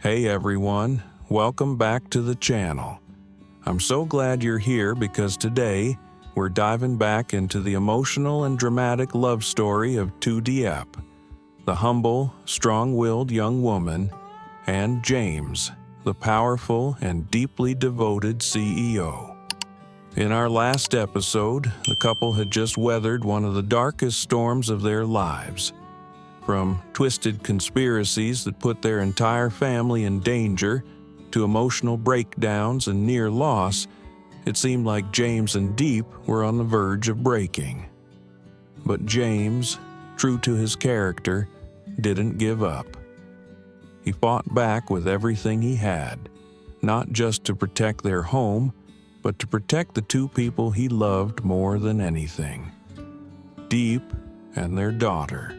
Hey everyone, welcome back to the channel. I'm so glad you're here because today we're diving back into the emotional and dramatic love story of Tu Diep, the humble, strong-willed young woman, and James, the powerful and deeply devoted CEO. In our last episode, the couple had just weathered one of the darkest storms of their lives. From twisted conspiracies that put their entire family in danger to emotional breakdowns and near loss, it seemed like James and Diep were on the verge of breaking. But James, true to his character, didn't give up. He fought back with everything he had, not just to protect their home, but to protect the two people he loved more than anything, Diep and their daughter.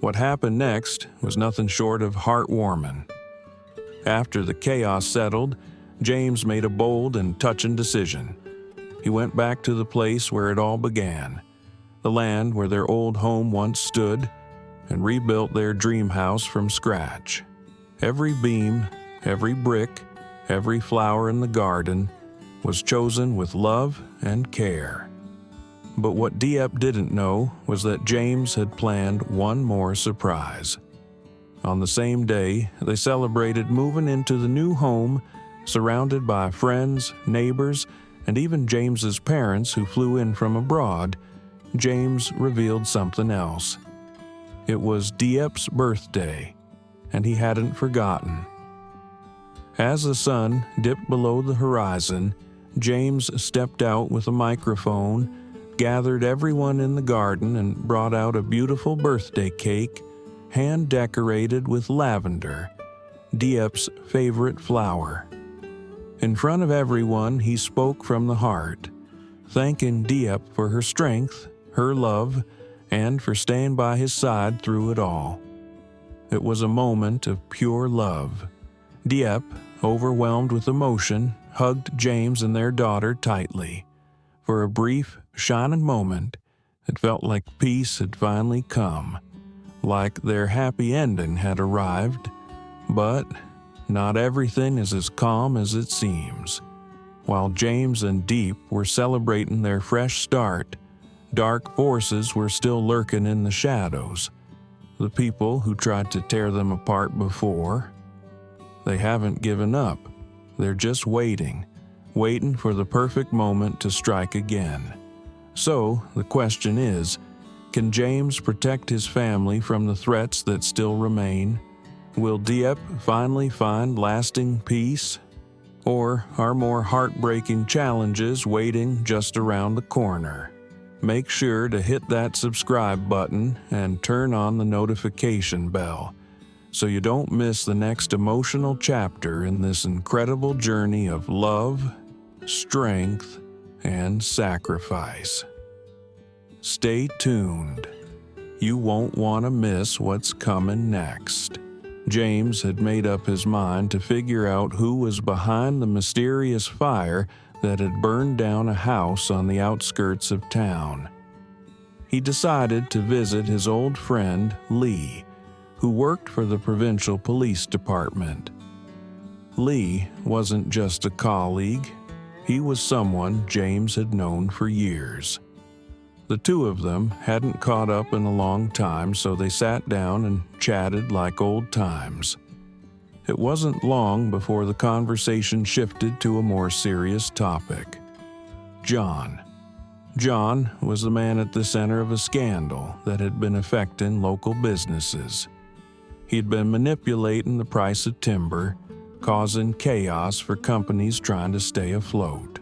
What happened next was nothing short of heartwarming. After the chaos settled, James made a bold and touching decision. He went back to the place where it all began, the land where their old home once stood, and rebuilt their dream house from scratch. Every beam, every brick, every flower in the garden was chosen with love and care. But what Diep didn't know was that James had planned one more surprise. On the same day, they celebrated moving into the new home, surrounded by friends, neighbors, and even James's parents who flew in from abroad. James revealed something else. It was Diep's birthday, and he hadn't forgotten. As the sun dipped below the horizon, James stepped out with a microphone, gathered everyone in the garden, and brought out a beautiful birthday cake, hand-decorated with lavender, Diep's favorite flower. In front of everyone, he spoke from the heart, thanking Diep for her strength, her love, and for staying by his side through it all. It was a moment of pure love. Diep, overwhelmed with emotion, hugged James and their daughter tightly. For a brief, shining moment, it felt like peace had finally come, like their happy ending had arrived. But not everything is as calm as it seems. While James and Diep were celebrating their fresh start, dark forces were still lurking in the shadows. The people who tried to tear them apart before, they haven't given up. They're just waiting for the perfect moment to strike again. So, the question is, can James protect his family from the threats that still remain? Will Diep finally find lasting peace? Or are more heartbreaking challenges waiting just around the corner? Make sure to hit that subscribe button and turn on the notification bell so you don't miss the next emotional chapter in this incredible journey of love, strength, and sacrifice. Stay tuned. You won't want to miss what's coming next. James had made up his mind to figure out who was behind the mysterious fire that had burned down a house on the outskirts of town. He decided to visit his old friend, Ly, who worked for the provincial police department. Ly wasn't just a colleague. He was someone James had known for years. The two of them hadn't caught up in a long time, so they sat down and chatted like old times. It wasn't long before the conversation shifted to a more serious topic. John. John was the man at the center of a scandal that had been affecting local businesses. He'd been manipulating the price of timber, causing chaos for companies trying to stay afloat.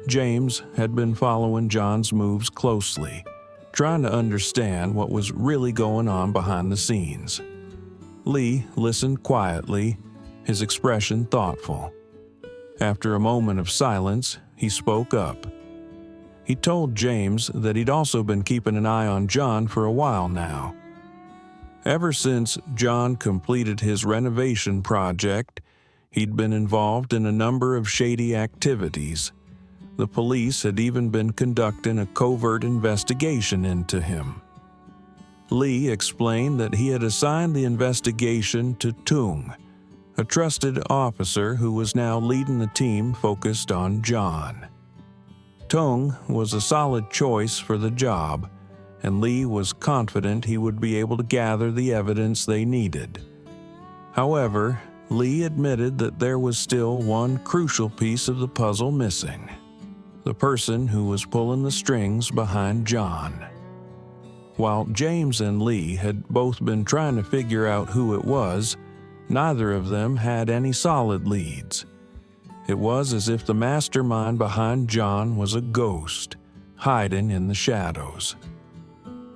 James had been following John's moves closely, trying to understand what was really going on behind the scenes. Ly listened quietly, his expression thoughtful. After a moment of silence, he spoke up. He told James that he'd also been keeping an eye on John for a while now. Ever since John completed his renovation project, he'd been involved in a number of shady activities. The police had even been conducting a covert investigation into him. Ly explained that he had assigned the investigation to Tung, a trusted officer who was now leading the team focused on John. Tung was a solid choice for the job, and Ly was confident he would be able to gather the evidence they needed. However, Ly admitted that there was still one crucial piece of the puzzle missing: the person who was pulling the strings behind John. While James and Ly had both been trying to figure out who it was, neither of them had any solid leads. It was as if the mastermind behind John was a ghost, hiding in the shadows.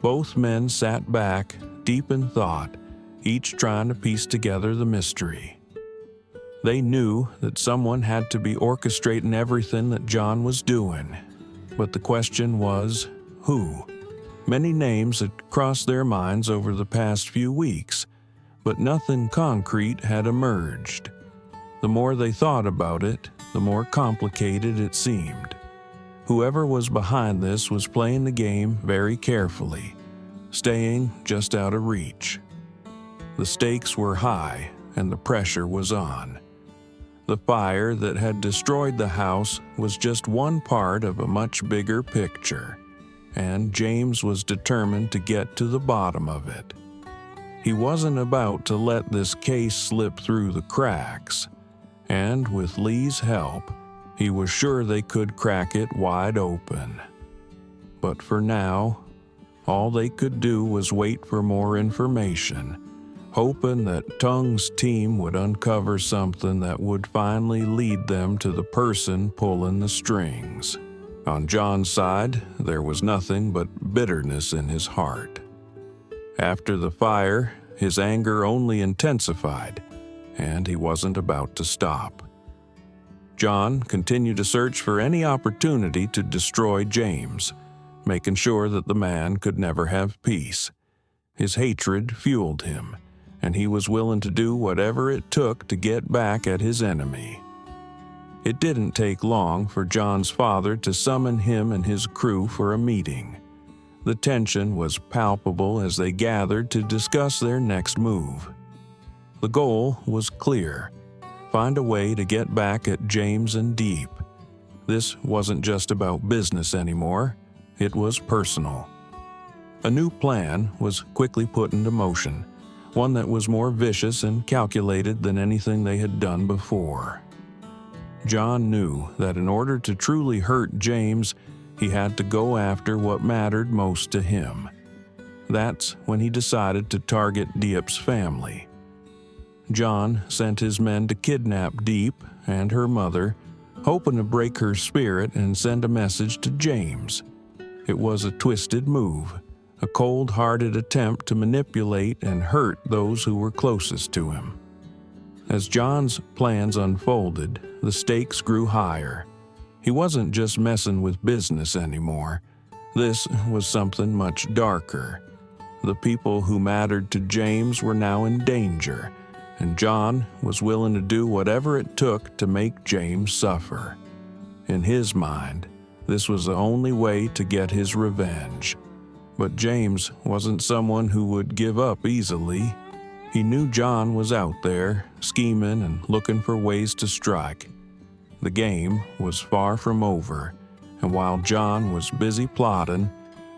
Both men sat back, deep in thought, each trying to piece together the mystery. They knew that someone had to be orchestrating everything that John was doing, but the question was, who? Many names had crossed their minds over the past few weeks, but nothing concrete had emerged. The more they thought about it, the more complicated it seemed. Whoever was behind this was playing the game very carefully, staying just out of reach. The stakes were high, and the pressure was on. The fire that had destroyed the house was just one part of a much bigger picture, and James was determined to get to the bottom of it. He wasn't about to let this case slip through the cracks, and with Ly's help, he was sure they could crack it wide open. But for now, all they could do was wait for more information, hoping that Tung's team would uncover something that would finally lead them to the person pulling the strings. On John's side, there was nothing but bitterness in his heart. After the fire, his anger only intensified, and he wasn't about to stop. John continued to search for any opportunity to destroy James, making sure that the man could never have peace. His hatred fueled him, and he was willing to do whatever it took to get back at his enemy. It didn't take long for John's father to summon him and his crew for a meeting. The tension was palpable as they gathered to discuss their next move. The goal was clear: find a way to get back at James and Diêp. This wasn't just about business anymore, it was personal. A new plan was quickly put into motion, one that was more vicious and calculated than anything they had done before. John knew that in order to truly hurt James, he had to go after what mattered most to him. That's when he decided to target Diep's family. John sent his men to kidnap Diêp and her mother, hoping to break her spirit and send a message to James. It was a twisted move, a cold-hearted attempt to manipulate and hurt those who were closest to him. As John's plans unfolded, the stakes grew higher. He wasn't just messing with business anymore. This was something much darker. The people who mattered to James were now in danger, and John was willing to do whatever it took to make James suffer. In his mind, this was the only way to get his revenge. But James wasn't someone who would give up easily. He knew John was out there, scheming and looking for ways to strike. The game was far from over, and while John was busy plotting,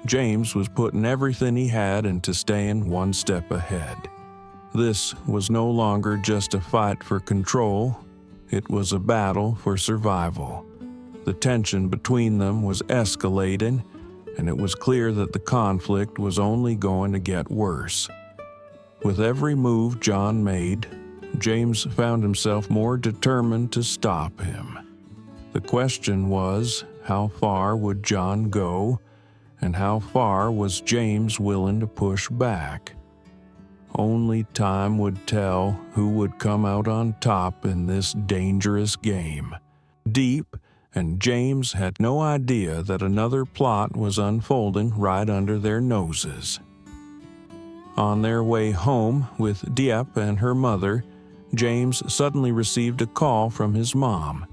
James was putting everything he had into staying one step ahead. This was no longer just a fight for control, it was a battle for survival. The tension between them was escalating, and it was clear that the conflict was only going to get worse. With every move John made, James found himself more determined to stop him. The question was, how far would John go, and how far was James willing to push back? Only time would tell who would come out on top in this dangerous game. Diêp and James had no idea that another plot was unfolding right under their noses. On their way home with Diêp and her mother, James suddenly received a call from his mom.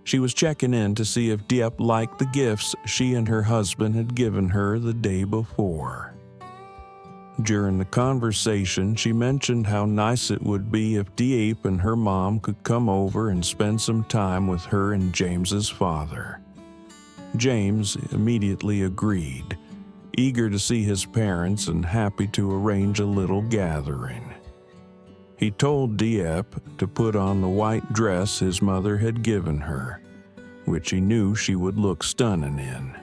She was checking in to see if Diêp liked the gifts she and her husband had given her the day before. During the conversation, she mentioned how nice it would be if Diêp and her mom could come over and spend some time with her and James's father. James immediately agreed, eager to see his parents and happy to arrange a little gathering. He told Diêp to put on the white dress his mother had given her, which he knew she would look stunning in.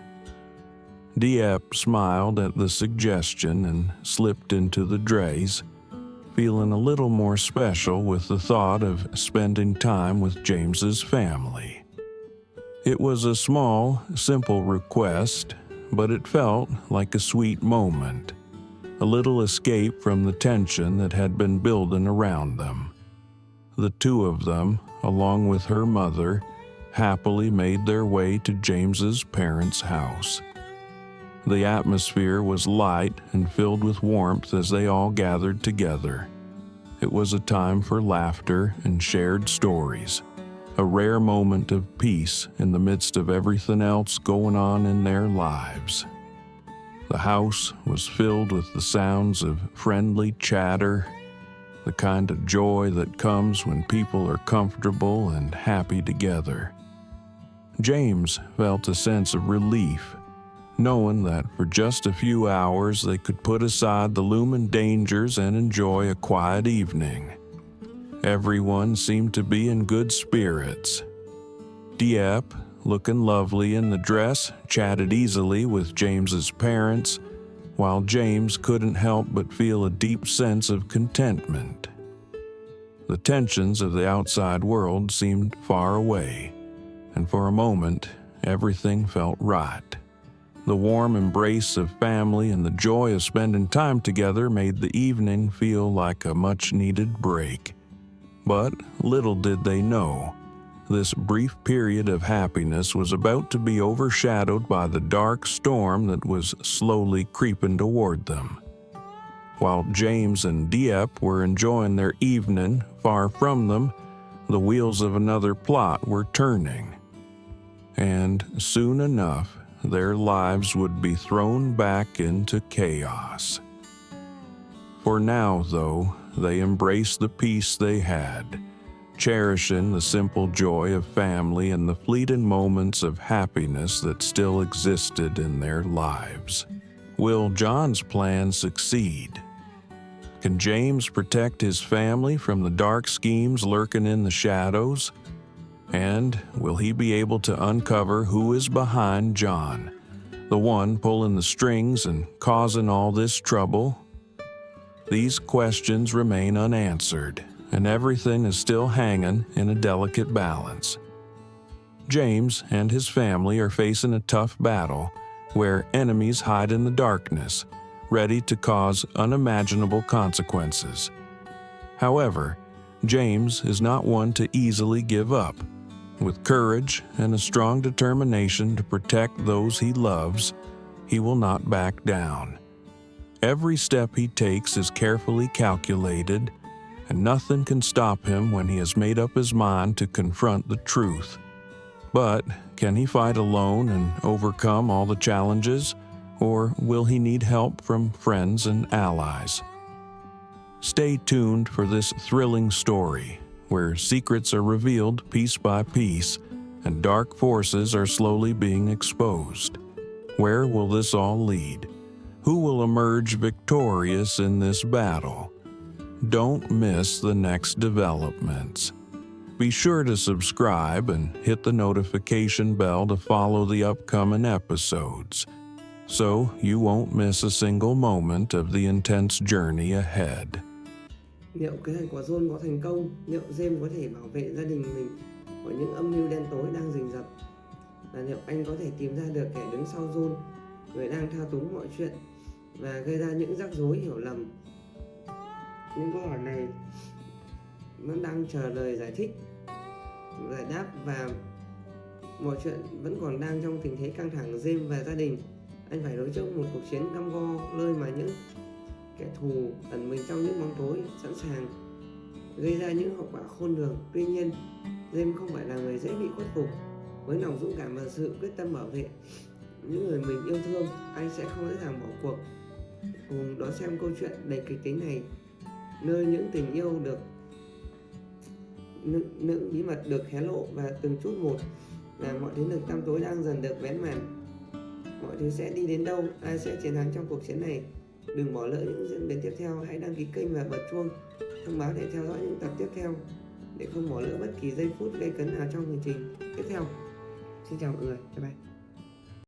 Diêp smiled at the suggestion and slipped into the drays, feeling a little more special with the thought of spending time with James's family. It was a small, simple request, but it felt like a sweet moment, a little escape from the tension that had been building around them. The two of them, along with her mother, happily made their way to James's parents' house. The atmosphere was light and filled with warmth as they all gathered together. It was a time for laughter and shared stories, a rare moment of peace in the midst of everything else going on in their lives. The house was filled with the sounds of friendly chatter, the kind of joy that comes when people are comfortable and happy together. James felt a sense of relief, knowing that for just a few hours they could put aside the looming dangers and enjoy a quiet evening. Everyone seemed to be in good spirits. Diêp, looking lovely in the dress, chatted easily with James's parents, while James couldn't help but feel a deep sense of contentment. The tensions of the outside world seemed far away, and for a moment, everything felt right. The warm embrace of family and the joy of spending time together made the evening feel like a much-needed break. But little did they know, this brief period of happiness was about to be overshadowed by the dark storm that was slowly creeping toward them. While James and Diêp were enjoying their evening, far from them, the wheels of another plot were turning. And soon enough, their lives would be thrown back into chaos. For now, though, they embraced the peace they had, cherishing the simple joy of family and the fleeting moments of happiness that still existed in their lives. Will John's plan succeed? Can James protect his family from the dark schemes lurking in the shadows? And will he be able to uncover who is behind John, the one pulling the strings and causing all this trouble? These questions remain unanswered, and everything is still hanging in a delicate balance. James and his family are facing a tough battle where enemies hide in the darkness, ready to cause unimaginable consequences. However, James is not one to easily give up. With courage and a strong determination to protect those he loves, he will not back down. Every step he takes is carefully calculated, and nothing can stop him when he has made up his mind to confront the truth. But can he fight alone and overcome all the challenges, or will he need help from friends and allies? Stay tuned for this thrilling story, where secrets are revealed piece by piece and dark forces are slowly being exposed. Where will this all lead? Who will emerge victorious in this battle? Don't miss the next developments. Be sure to subscribe and hit the notification bell to follow the upcoming episodes, so you won't miss a single moment of the intense journey ahead. Liệu kế hoạch của John có thành công? Liệu James có thể bảo vệ gia đình mình khỏi những âm mưu đen tối đang rình rập? Và liệu anh có thể tìm ra được kẻ đứng sau John, người đang thao túng mọi chuyện và gây ra những rắc rối hiểu lầm? Những câu hỏi này vẫn đang chờ lời giải thích, giải đáp, và mọi chuyện vẫn còn đang trong tình thế căng thẳng. James và gia đình anh phải đối trước một cuộc chiến cam go, nơi mà những kẻ thù ẩn mình trong những bóng tối sẵn sàng gây ra những hậu quả khôn lường. Tuy nhiên, James không phải là người dễ bị khuất phục. Với lòng dũng cảm và sự quyết tâm bảo vệ những người mình yêu thương, anh sẽ không dễ dàng bỏ cuộc. cùng đón xem câu chuyện đầy kịch tính này, nơi những tình yêu được những bí mật được hé lộ và từng chút một là mọi thế lực tăm tối đang dần được vén màn. Mọi thứ sẽ đi đến đâu, ai sẽ chiến thắng trong cuộc chiến này? Đừng bỏ lỡ những diễn biến tiếp theo. Hãy đăng ký kênh và bật chuông thông báo để theo dõi những tập tiếp theo, để không bỏ lỡ bất kỳ giây phút gây cấn nào trong hành trình tiếp theo. Xin chào mọi người, bye bye.